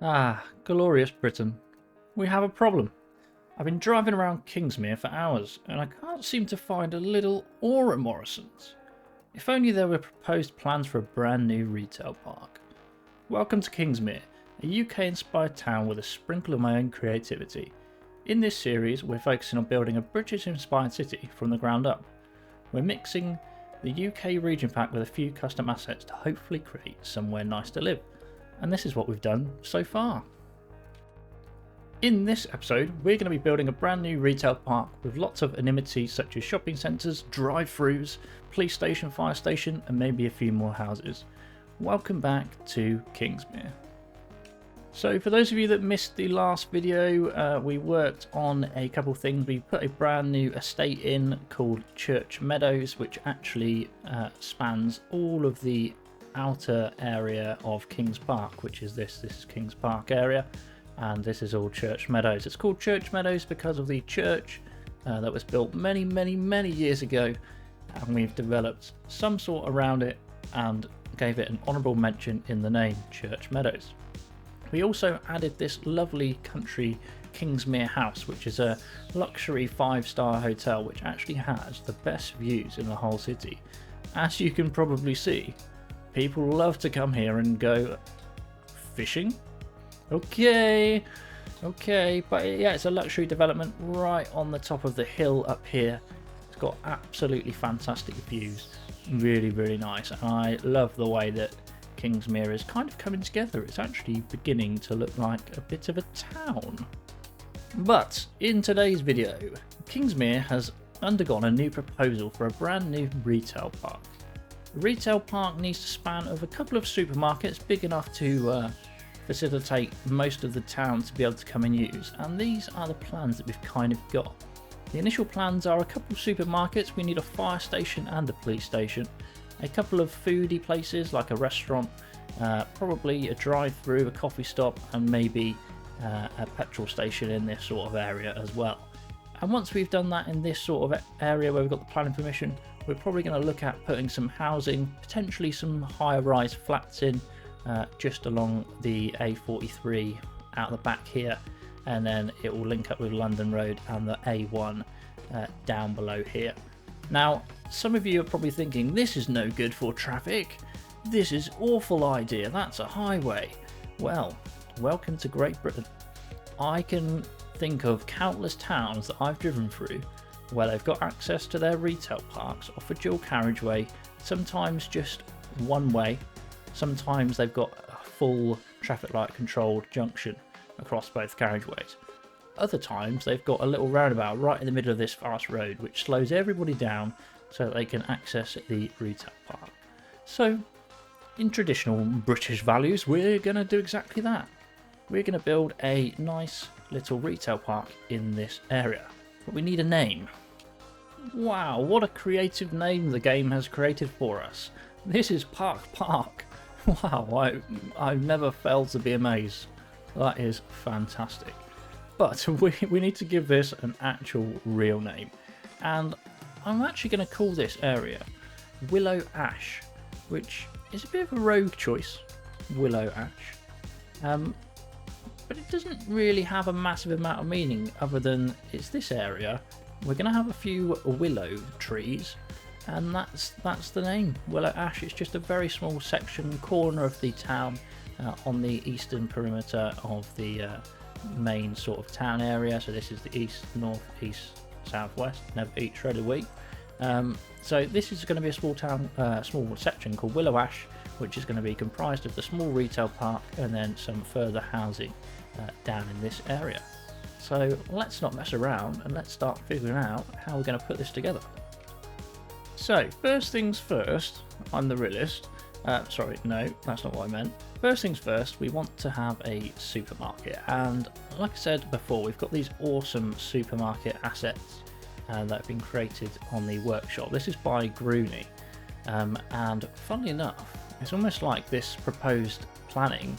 Ah, glorious Britain. We have a problem. I've been driving around Kingsmere for hours and I can't seem to find a little Aura Morrison's. If only there were proposed plans for a brand new retail park. Welcome to Kingsmere, a UK inspired town with a sprinkle of my own creativity. In this series we're focusing on building a British inspired city from the ground up. We're mixing the UK region pack with a few custom assets to hopefully create somewhere nice to live. And this is what we've done so far. In this episode, we're going to be building a brand new retail park with lots of amenities such as shopping centres, drive-thrus, police station, fire station, and maybe a few more houses. Welcome back to Kingsmere. So for those of you that missed the last video, we worked on a couple things. We put a brand new estate in called Church Meadows, which actually spans all of the outer area of Kings Park, which is this is Kings Park area, and this is all Church Meadows. It's called Church Meadows because of the church that was built many years ago, and we've developed some sort around it and gave it an honourable mention in the name, Church Meadows. We also added this lovely country Kingsmere house, which is a luxury 5-star hotel which actually has the best views in the whole city. As you can probably see, people love to come here and go fishing. Okay, but yeah, it's a luxury development right on the top of the hill up here. It's got absolutely fantastic views, really nice, and I love the way that Kingsmere is kind of coming together. It's actually beginning to look like a bit of a town. But in today's video, Kingsmere has undergone a new proposal for a brand new retail park. The retail park needs to span of a couple of supermarkets big enough to facilitate most of the town to be able to come and use, and these are the plans that we've kind of got. The initial plans are a couple of supermarkets, we need a fire station and a police station, a couple of foodie places like a restaurant, probably a drive-through, a coffee stop, and maybe a petrol station in this sort of area as well. And once we've done that in this sort of area where we've got the planning permission, we're probably going to look at putting some housing, potentially some higher rise flats in just along the A43 out the back here, and then it will link up with London Road and the A1 down below here. Now, some of you are probably thinking, this is no good for traffic, this is awful idea, that's a highway. Well, welcome to Great Britain. I can think of countless towns that I've driven through where they've got access to their retail parks off a dual carriageway, sometimes just one way, sometimes they've got a full traffic light controlled junction across both carriageways. Other times they've got a little roundabout right in the middle of this fast road which slows everybody down so that they can access the retail park. So in traditional British values, we're going to do exactly that. We're going to build a nice little retail park in this area, but we need a name. Wow, what a creative name the game has created for us. This is Park. Wow, I've never failed to be amazed. That is fantastic. But we need to give this an actual real name. And I'm actually going to call this area Willow Ash, which is a bit of a rogue choice, Willow Ash. But it doesn't really have a massive amount of meaning other than it's this area. We're going to have a few willow trees, and that's the name, Willow Ash. It's just a very small section, corner of the town on the eastern perimeter of the main sort of town area. So this is the east, north, east, southwest. Never eat shredded wheat. So this is going to be a small town, small section called Willow Ash, which is going to be comprised of the small retail park and then some further housing down in this area. So let's not mess around and let's start figuring out how we're going to put this together. So first things first, I'm the realist. Sorry, no, that's not what I meant. First things first, we want to have a supermarket, and like I said before, we've got these awesome supermarket assets that have been created on the workshop. This is by Grooney, and funnily enough, it's almost like this proposed planning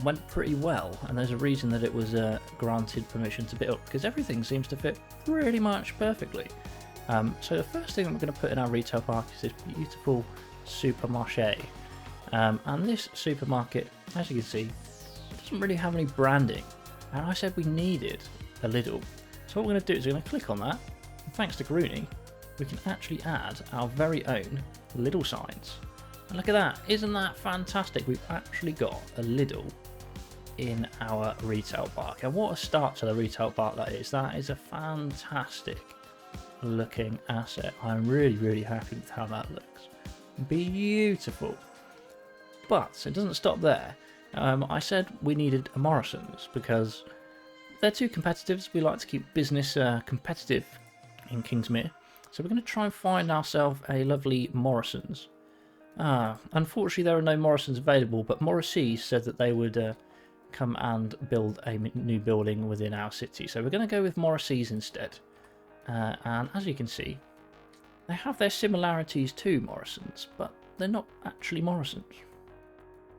went pretty well, and there's a reason that it was granted permission to build, because everything seems to fit pretty much perfectly. So the first thing that we're going to put in our retail park is this beautiful supermarché, and this supermarket, as you can see, doesn't really have any branding, and I said we needed a Lidl. So what we're going to do is we're going to click on that, and thanks to Groony, we can actually add our very own Lidl signs. And look at that, isn't that fantastic? We've actually got a Lidl in our retail park, and what a start to the retail park that is. That is a fantastic looking asset. I'm really happy with how that looks. Beautiful. But it doesn't stop there. I said we needed a Morrison's because they're two competitors. We like to keep business competitive in Kingsmere, so we're going to try and find ourselves a lovely Morrison's. Unfortunately there are no Morrison's available, but Morrissey said that they would come and build a new building within our city, so we're going to go with Morrissey's instead. And as you can see, they have their similarities to Morrison's, but they're not actually Morrison's.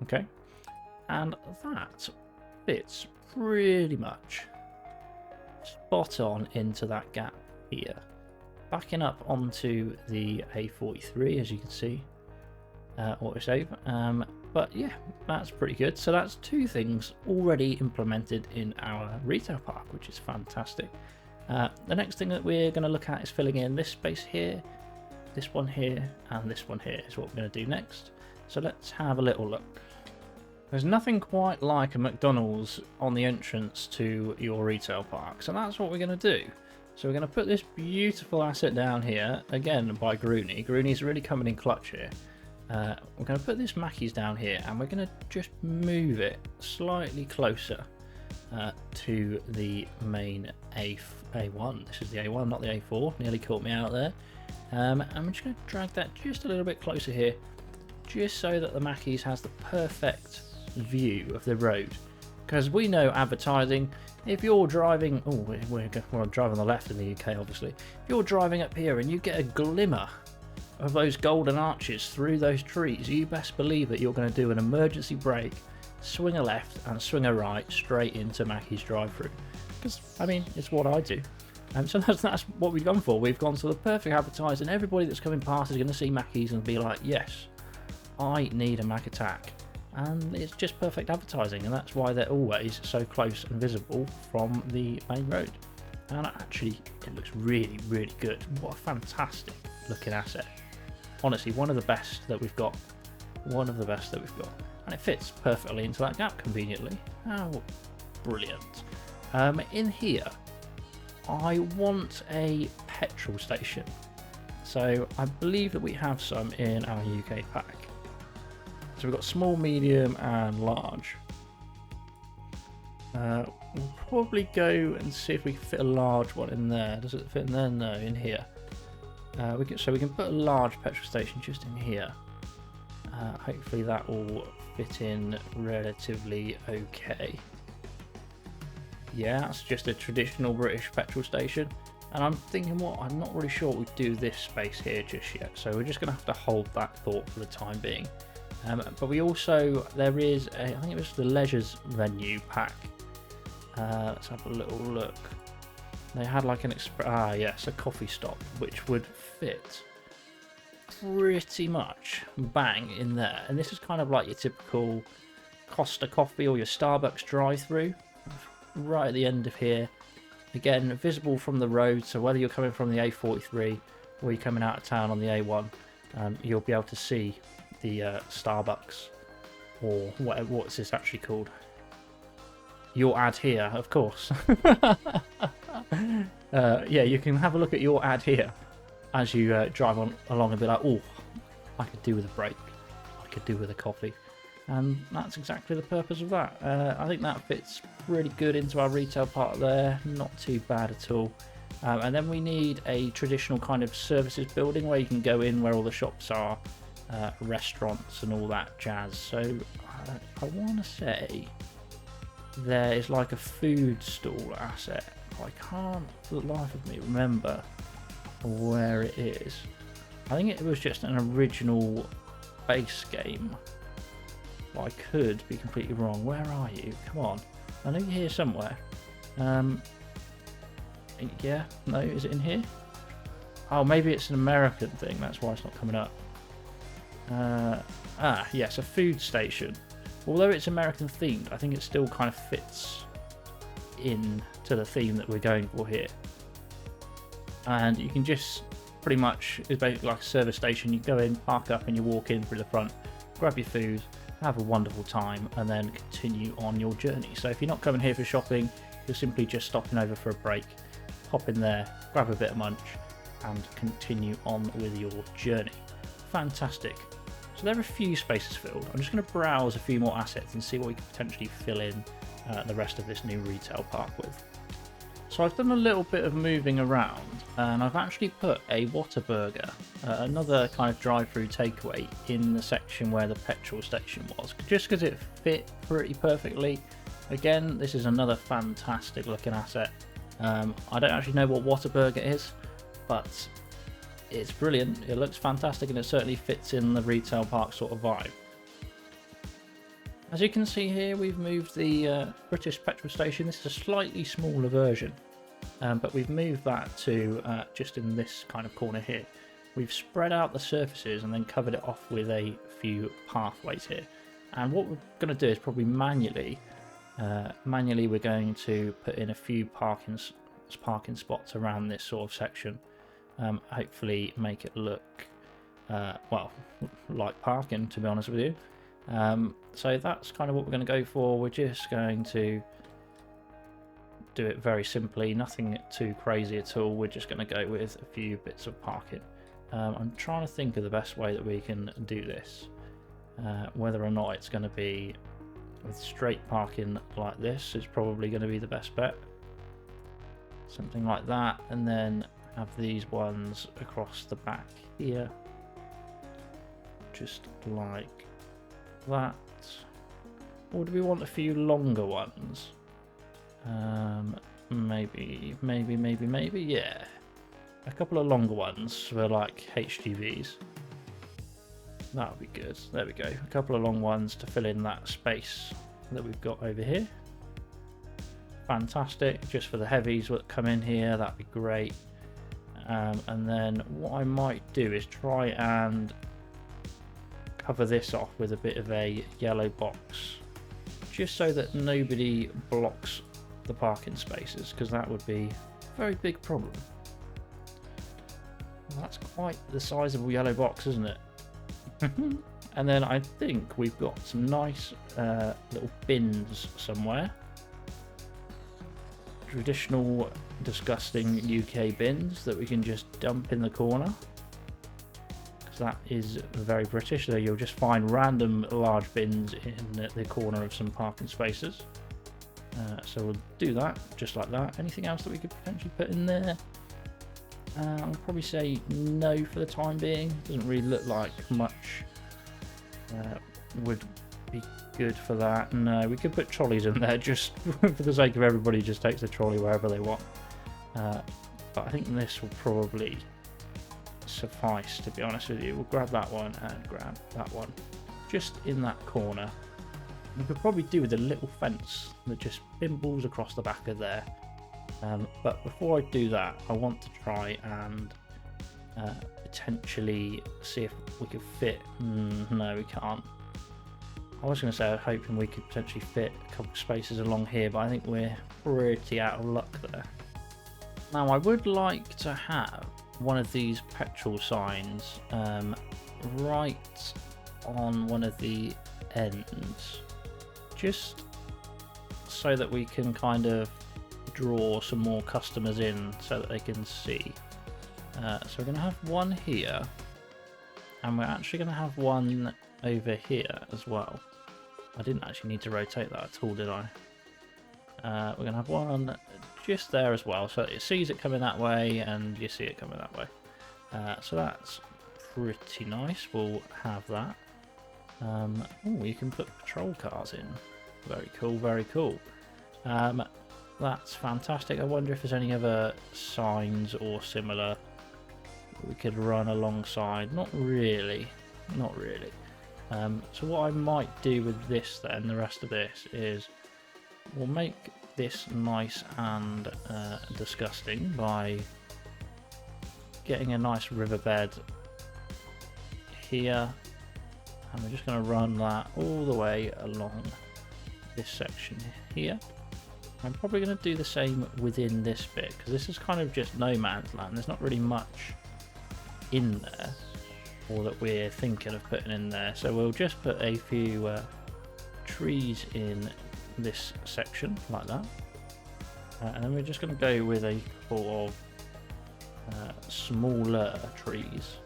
Okay, and that fits pretty much spot on into that gap here, backing up onto the A43, as you can see, autosave. But yeah, that's pretty good. So that's two things already implemented in our retail park, which is fantastic. The next thing that we're going to look at is filling in this space here, this one here, and this one here is what we're going to do next. So let's have a little look. There's nothing quite like a McDonald's on the entrance to your retail park, so that's what we're going to do. So we're going to put this beautiful asset down here, again by Groony. Groony's really coming in clutch here. We're going to put this Mackey's down here, and we're going to just move it slightly closer to the main A1. This is the A1, not the A4. Nearly caught me out there. And we're just going to drag that just a little bit closer here, just so that the Mackey's has the perfect view of the road. Because we know advertising, if you're driving, we're driving on the left in the UK obviously, if you're driving up here and you get a glimmer of those golden arches through those trees, you best believe that you're going to do an emergency brake, swing a left and swing a right straight into Mackey's drive-through. Because I mean, it's what I do. So that's what we've gone for. We've gone to the perfect advertising. Everybody that's coming past is going to see Mackey's and be like, yes, I need a Mac attack. And it's just perfect advertising, and that's why they're always so close and visible from the main road. And actually, it looks really good. What a fantastic looking asset. Honestly, one of the best that we've got. One of the best that we've got. And it fits perfectly into that gap conveniently. How brilliant. In here, I want a petrol station. So I believe that we have some in our UK pack. So we've got small, medium and large. We'll probably go and see if we can fit a large one in there. Does it fit in there? No, in here. So we can put a large petrol station just in here. Hopefully that will fit in relatively okay. Yeah, that's just a traditional British petrol station. And I'm thinking, I'm not really sure what we do this space here just yet. So we're just going to have to hold that thought for the time being. But we also, there is I think it was the Leisure's venue pack. Let's have a little look. They had like yes, a coffee stop, which would fit pretty much bang in there. And this is kind of like your typical Costa coffee or your Starbucks drive-through, right at the end of here. Again, visible from the road, so whether you're coming from the A43 or you're coming out of town on the A1, you'll be able to see the Starbucks, or what's this actually called? Your ad here, of course. Yeah, you can have a look at your ad here as you drive along and be like, oh, I could do with a break, I could do with a coffee. And that's exactly the purpose of that. I think that fits really good into our retail part there, not too bad at all. And then we need a traditional kind of services building where you can go in, where all the shops are, restaurants and all that jazz. So I want to say there is like a food stall asset. I can't for the life of me remember where it is. I think it was just an original base game. I could be completely wrong. Where are you? Come on. I know you're here somewhere. Yeah, no, is it in here? Oh, maybe it's an American thing. That's why it's not coming up. Yes, a food station. although it's American themed, I think it still kind of fits in to the theme that we're going for here. And you can just pretty much, it's basically like a service station. You go in, park up, and you walk in through the front, grab your food, have a wonderful time, and then continue on your journey. So if you're not coming here for shopping, you're simply just stopping over for a break, hop in there, grab a bit of munch, and continue on with your journey. Fantastic. So there are a few spaces filled. I'm just going to browse a few more assets and see what we can potentially fill in the rest of this new retail park with. So I've done a little bit of moving around, and I've actually put a Whataburger, another kind of drive-through takeaway, in the section where the petrol station was, just because it fit pretty perfectly. Again, this is another fantastic looking asset. I don't actually know what Whataburger is, but it's brilliant. It looks fantastic, and it certainly fits in the retail park sort of vibe. As you can see here, we've moved the British petrol station. This is a slightly smaller version, but we've moved that to just in this kind of corner here. We've spread out the surfaces and then covered it off with a few pathways here. And what we're going to do is probably manually we're going to put in a few parking spots around this sort of section. Hopefully make it look, well, like parking, to be honest with you. So that's kind of what we're going to go for. We're just going to do it very simply, nothing too crazy at all. We're just going to go with a few bits of parking. I'm trying to think of the best way that we can do this, whether or not it's going to be with straight parking like this is probably going to be the best bet. Something like that, and then have these ones across the back here, just like that. Or do we want a few longer ones? Maybe, yeah. A couple of longer ones for like HGVs. That would be good. There we go. A couple of long ones to fill in that space that we've got over here. Fantastic. Just for the heavies that come in here, that'd be great. And then what I might do is try and cover this off with a bit of a yellow box, just so that nobody blocks the parking spaces, because that would be a very big problem. Well, that's quite the sizable yellow box, isn't it? And then I think we've got some nice little bins somewhere. Traditional disgusting UK bins that we can just dump in the corner, because that is very British. So you'll just find random large bins in the corner of some parking spaces. So we'll do that just like that. Anything else that we could potentially put in there? I'll probably say no for the time being. Doesn't really look like much would be good for that. No, we could put trolleys in there just for the sake of everybody just takes the trolley wherever they want. But I think this will probably suffice, to be honest with you. We'll grab that one and grab that one just in that corner. We could probably do with a little fence that just bimbles across the back of there. But before I do that, I want to try and potentially see if we could fit. No, we can't. I was going to say I was hoping we could potentially fit a couple of spaces along here, but I think we're pretty out of luck there. Now, I would like to have one of these petrol signs right on one of the ends, just so that we can kind of draw some more customers in so that they can see. So we're going to have one here, and we're actually going to have one over here as well. I didn't actually need to rotate that at all, did I? We're going to have one just there as well, so it sees it coming that way and you see it coming that way. So that's pretty nice. We'll have that. Oh, you can put patrol cars in. Very cool, very cool. That's fantastic. I wonder if there's any other signs or similar we could run alongside. Not really, not really. So what I might do with this then, the rest of this, is we'll make this nice and disgusting by getting a nice riverbed here, And we're just going to run that all the way along this section here. I'm probably going to do the same within this bit, because this is kind of just no man's land. There's not really much in there, or that we're thinking of putting in there. So we'll just put a few trees in this section like that. And then we're just going to go with a couple of smaller trees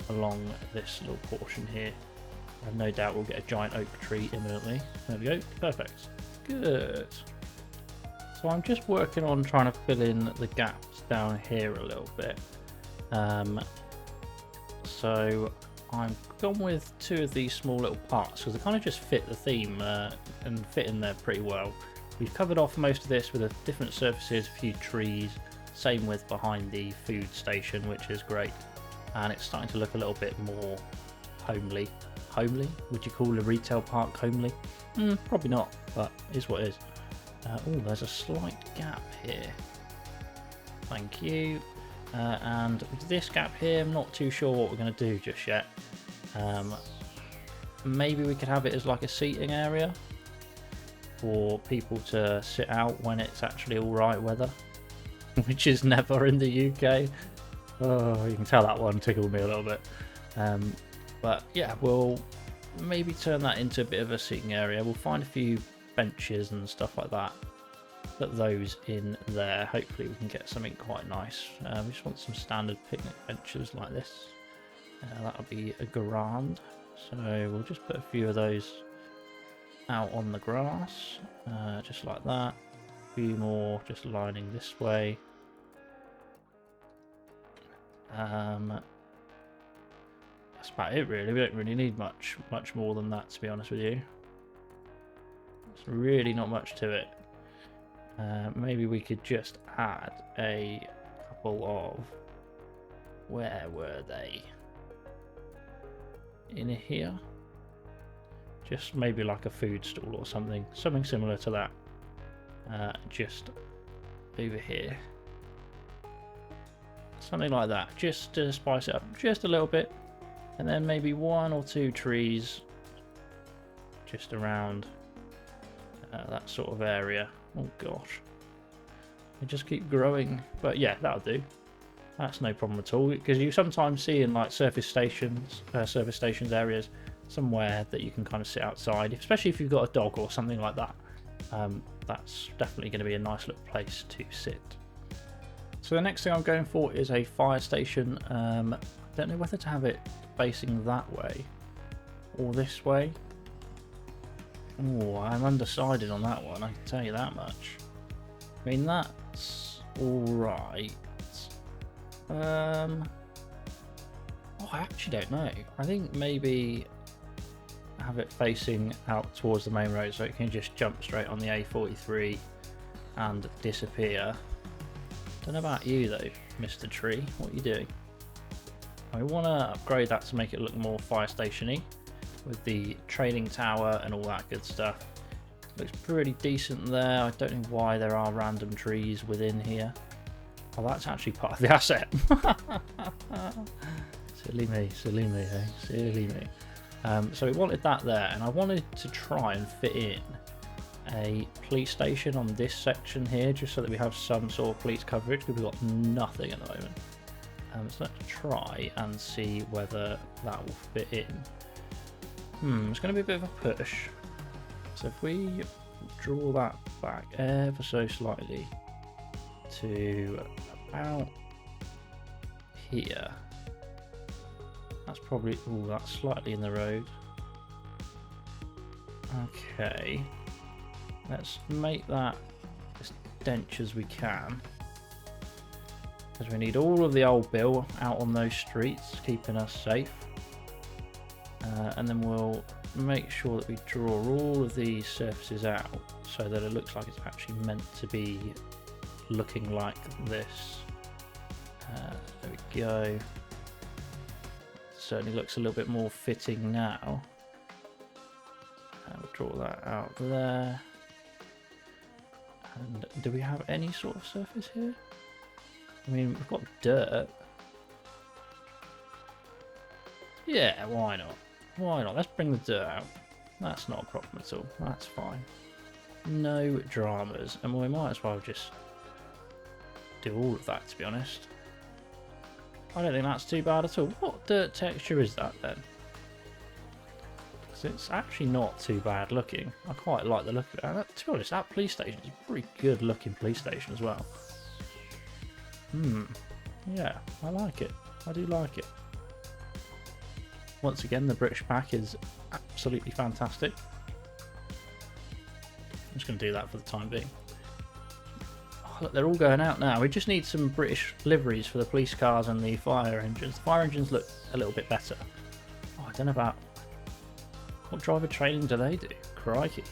along this little portion here. And no doubt we'll get a giant oak tree imminently. There we go, perfect. Good. So I'm just working on trying to fill in the gaps down here a little bit. So I've gone with 2 of these small little parts because they kind of just fit the theme and fit in there pretty well. We've covered off most of this with a different surfaces, a few trees, same with behind the food station, which is great. And it's starting to look a little bit more homely. Homely? Would you call a retail park homely? Probably not, but is what it is. Oh, there's a slight gap here. Thank you. And this gap here, I'm not too sure what we're going to do just yet. Maybe we could have it as like a seating area for people to sit out when it's actually alright weather, which is never in the UK. Oh, you can tell that one tickled me a little bit. But yeah, we'll maybe turn that into a bit of a seating area. We'll find a few benches and stuff like that. Put those in there. Hopefully we can get something quite nice. We just want some standard picnic benches like this. That'll be a grand. So we'll just put a few of those out on the grass. Just like that. A few more just lining this way. That's about it really. We don't really need much more than that, to be honest with you. There's really not much to it. Maybe we could just add a couple of, where were they? In here? Just maybe like a food stall or something similar to that. Just over here. Something like that, just to spice it up just a little bit. And then maybe 1 or 2 trees just around that sort of area. Oh gosh, they just keep growing. But yeah, that'll do. That's no problem at all, because you sometimes see in like service stations areas somewhere that you can kind of sit outside, especially if you've got a dog or something like that. That's definitely going to be a nice little place to sit. So the next thing I'm going for is a fire station. I don't know whether to have it facing that way or this way. Oh, I'm undecided on that one, I can tell you that much. I mean, that's alright. Oh, I actually don't know. I think maybe have it facing out towards the main road so it can just jump straight on the A43 and disappear. Don't know about you though, Mr. Tree. What are you doing? I want to upgrade that to make it look more fire station-y with the trading tower and all that good stuff. Looks pretty decent there. I don't know why there are random trees within here. Oh, that's actually part of the asset. Silly me, eh? Silly me. So we wanted that there, and I wanted to try and fit in a police station on this section here, just so that we have some sort of police coverage, because we've got nothing at the moment. So let's try and see whether that will fit in. It's going to be a bit of a push. So if we draw that back ever so slightly to about here, that's probably, oh, that's slightly in the road. Okay, let's make that as dense as we can, because we need all of the old bill out on those streets, keeping us safe. And then we'll make sure that we draw all of these surfaces out so that it looks like it's actually meant to be looking like this. There we go. Certainly looks a little bit more fitting now. We'll draw that out there. And do we have any sort of surface here? I mean, we've got dirt. Yeah, why not? Why not? Let's bring the dirt out. That's not a problem at all. That's fine. No dramas. And we might as well just do all of that, to be honest. I don't think that's too bad at all. What dirt texture is that then? Because it's actually not too bad looking. I quite like the look of it. And to be honest, that police station is a pretty good looking police station as well. Yeah, I like it. I do like it. Once again, the British pack is absolutely fantastic. I'm just going to do that for the time being. Oh, look, they're all going out now. We just need some British liveries for the police cars and the fire engines. The fire engines look a little bit better. Oh, I don't know about... What driver training do they do? Crikey.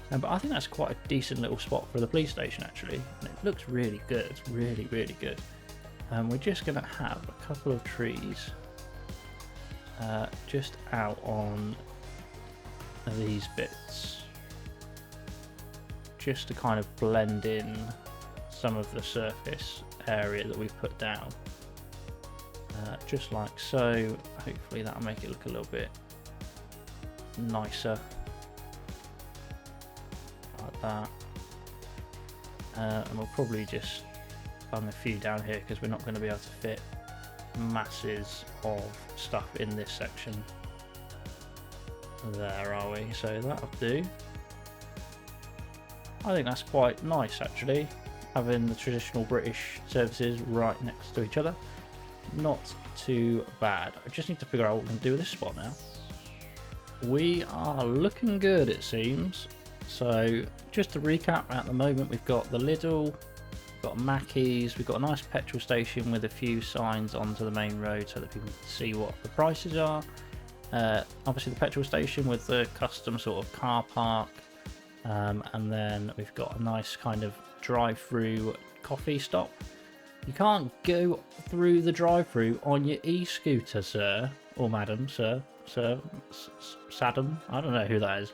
But I think that's quite a decent little spot for the police station, actually. And it looks really good. It's really, really good. We're just going to have a couple of trees just out on these bits, just to kind of blend in some of the surface area that we've put down, just like so. Hopefully that'll make it look a little bit nicer, like that. And we'll probably just bung a few down here because we're not going to be able to fit masses of stuff in this section there, are we? So that'll do. I think that's quite nice actually, having the traditional British services right next to each other. Not too bad. I just need to figure out what we can do with this spot now. We are looking good, it seems. So just to recap, at the moment we've got the Lidl, we've got Mackey's, we've got a nice petrol station with a few signs onto the main road so that people can see what the prices are. Obviously the petrol station with the custom sort of car park, and then we've got a nice kind of drive-through coffee stop. You can't go through the drive-through on your e-scooter, sir, or madam, sir, Saddam, I don't know who that is.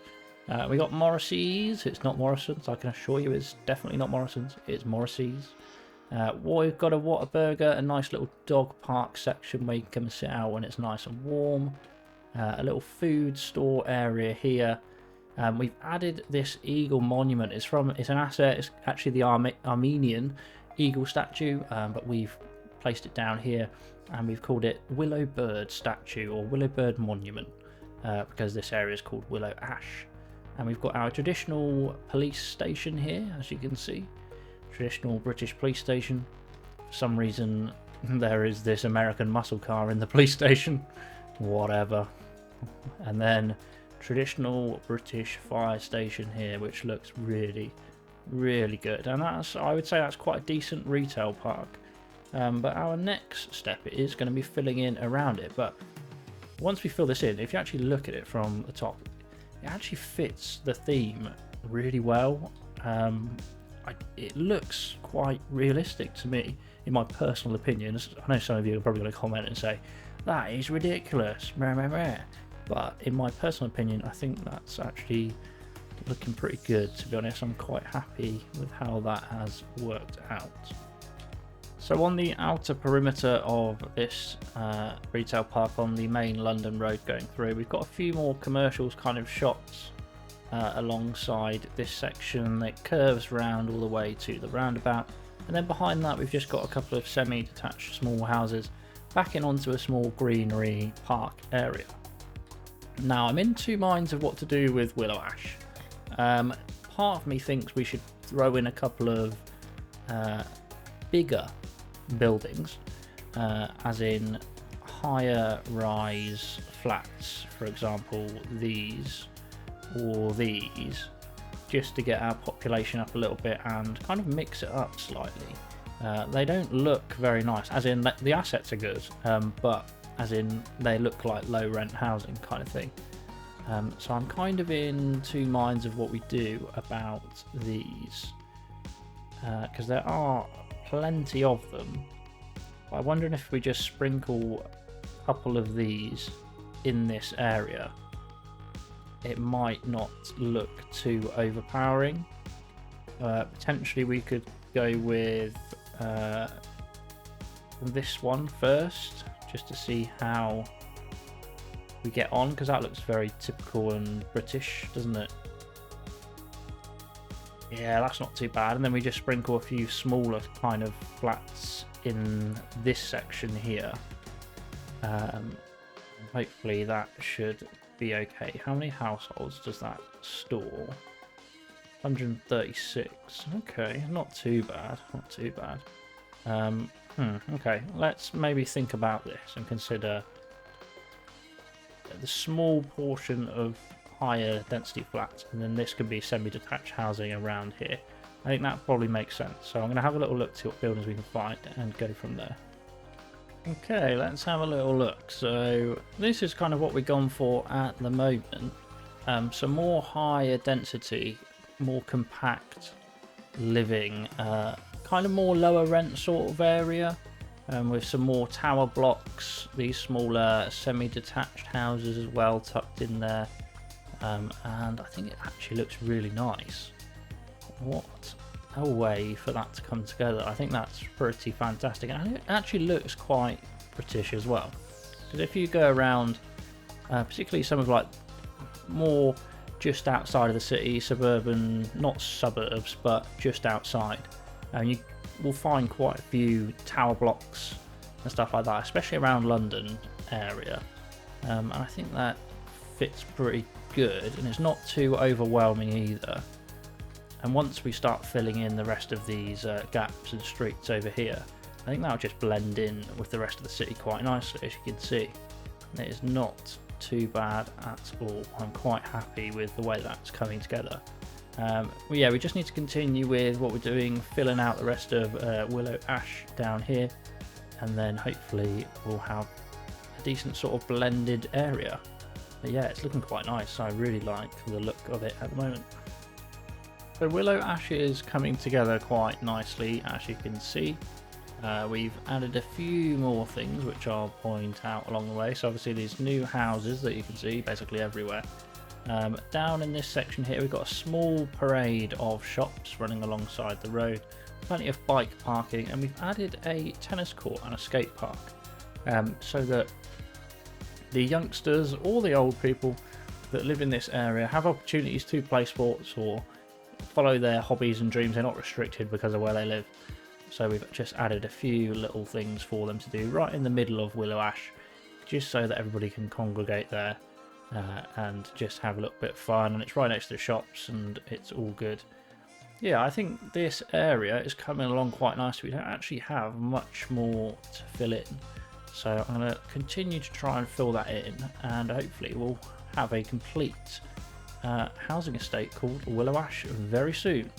We got Morrissey's. It's not Morrison's, I can assure you it's definitely not Morrison's, it's Morrissey's. We've got a Whataburger, a nice little dog park section where you can come and sit out when it's nice and warm. A little food store area here. We've added this eagle monument. It's an asset. It's actually the Armenian eagle statue, but we've placed it down here and we've called it Willow Bird statue or Willow Bird monument, because this area is called Willow Ash. And we've got our traditional police station here, as you can see. Traditional British police station. For some reason there is this American muscle car in the police station. Whatever. And then traditional British fire station here, which looks really, really good. And I would say that's quite a decent retail park. But our next step is going to be filling in around it. But once we fill this in, if you actually look at it from the top, it actually fits the theme really well. It looks quite realistic to me, in my personal opinion. I know some of you are probably going to comment and say, that is ridiculous, but in my personal opinion, I think that's actually looking pretty good, to be honest. I'm quite happy with how that has worked out. So on the outer perimeter of this retail park on the main London road going through, we've got a few more commercials kind of shops alongside this section that curves round all the way to the roundabout. And then behind that we've just got a couple of semi-detached small houses backing onto a small greenery park area. Now I'm in two minds of what to do with Willow Ash. Part of me thinks we should throw in a couple of bigger buildings, as in higher rise flats, for example these or these, just to get our population up a little bit and kind of mix it up slightly. They don't look very nice, as in the assets are good, but as in they look like low rent housing kind of thing. So I'm kind of in two minds of what we do about these, because there are plenty of them. I'm wondering if we just sprinkle a couple of these in this area, it might not look too overpowering. Potentially we could go with this one first, just to see how we get on, because that looks very typical and British, doesn't it? Yeah, that's not too bad. And then we just sprinkle a few smaller kind of flats in this section here. Hopefully that should be okay. How many households does that store? 136. Okay, not too bad. Not too bad. Okay, let's maybe think about this and consider the small portion of higher density flats, and then this could be semi-detached housing around here. I think that probably makes sense. So I'm going to have a little look, see what buildings we can find, and go from there. Okay, let's have a little look. So this is kind of what we've gone for at the moment. Some more higher density, more compact living, kind of more lower rent sort of area, with some more tower blocks, these smaller semi-detached houses as well tucked in there. And I think it actually looks really nice. What a way for that to come together. I think that's pretty fantastic, and it actually looks quite British as well, because if you go around, particularly some of like more just outside of the city, suburban, not suburbs, but just outside, and you will find quite a few tower blocks and stuff like that, especially around London area, and I think that fits pretty good, and it's not too overwhelming either. And once we start filling in the rest of these gaps and streets over here, I think that'll just blend in with the rest of the city quite nicely, as you can see. It is not too bad at all. I'm quite happy with the way that's coming together. Well, yeah, we just need to continue with what we're doing, filling out the rest of Willow Ash down here, and then hopefully we'll have a decent sort of blended area. But yeah, it's looking quite nice. I really like the look of it at the moment. So Willow Ash is coming together quite nicely, as you can see. We've added a few more things which I'll point out along the way. So obviously these new houses that you can see basically everywhere. Down in this section here we've got a small parade of shops running alongside the road, plenty of bike parking, and we've added a tennis court and a skate park, so that the youngsters or the old people that live in this area have opportunities to play sports or follow their hobbies and dreams. They're not restricted because of where they live. So we've just added a few little things for them to do right in the middle of Willow Ash, just so that everybody can congregate there and just have a little bit of fun. And it's right next to the shops and it's all good. Yeah, I think this area is coming along quite nicely. We don't actually have much more to fill in, so I'm going to continue to try and fill that in, and hopefully we'll have a complete housing estate called Willow Ash very soon.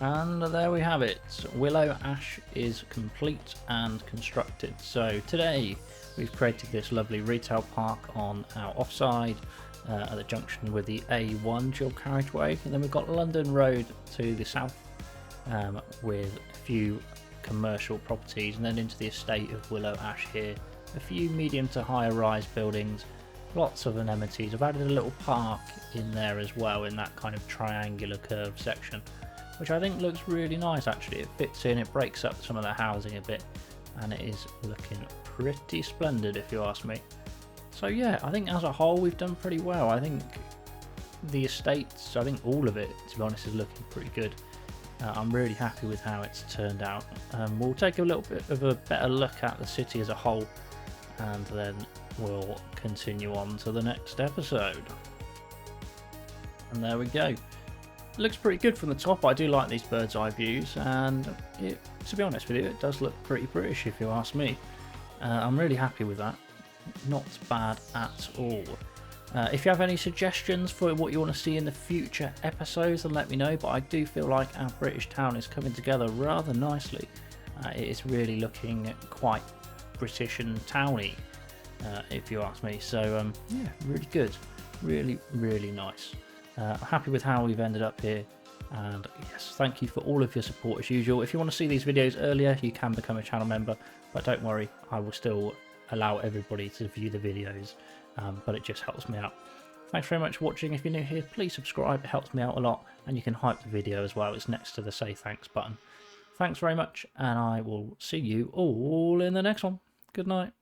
And there we have it. Willow Ash is complete and constructed. So today we've created this lovely retail park on our offside at the junction with the A1 dual carriageway, and then we've got London Road to the south with a few commercial properties, and then into the estate of Willow Ash here, a few medium to higher rise buildings, lots of amenities. I've added a little park in there as well in that kind of triangular curved section, which I think looks really nice actually. It fits in, it breaks up some of the housing a bit, and it is looking pretty splendid if you ask me. So yeah, I think as a whole we've done pretty well. I think the estates, I think all of it to be honest is looking pretty good. I'm really happy with how it's turned out. We'll take a little bit of a better look at the city as a whole, and then we'll continue on to the next episode. And there we go. It looks pretty good from the top. I do like these bird's eye views, and to be honest with you, it does look pretty British if you ask me. I'm really happy with that. Not bad at all. If you have any suggestions for what you want to see in the future episodes, then let me know. But I do feel like our British town is coming together rather nicely. It is really looking quite British and towny, if you ask me. So yeah, really good, really nice. I'm happy with how we've ended up here, and yes, thank you for all of your support as usual. If you want to see these videos earlier, you can become a channel member, but don't worry, I will still allow everybody to view the videos, but it just helps me out. Thanks very much for watching. If you're new here, please subscribe, it helps me out a lot, and you can hype the video as well. It's next to the say thanks button. Thanks very much, and I will see you all in the next one. Good night.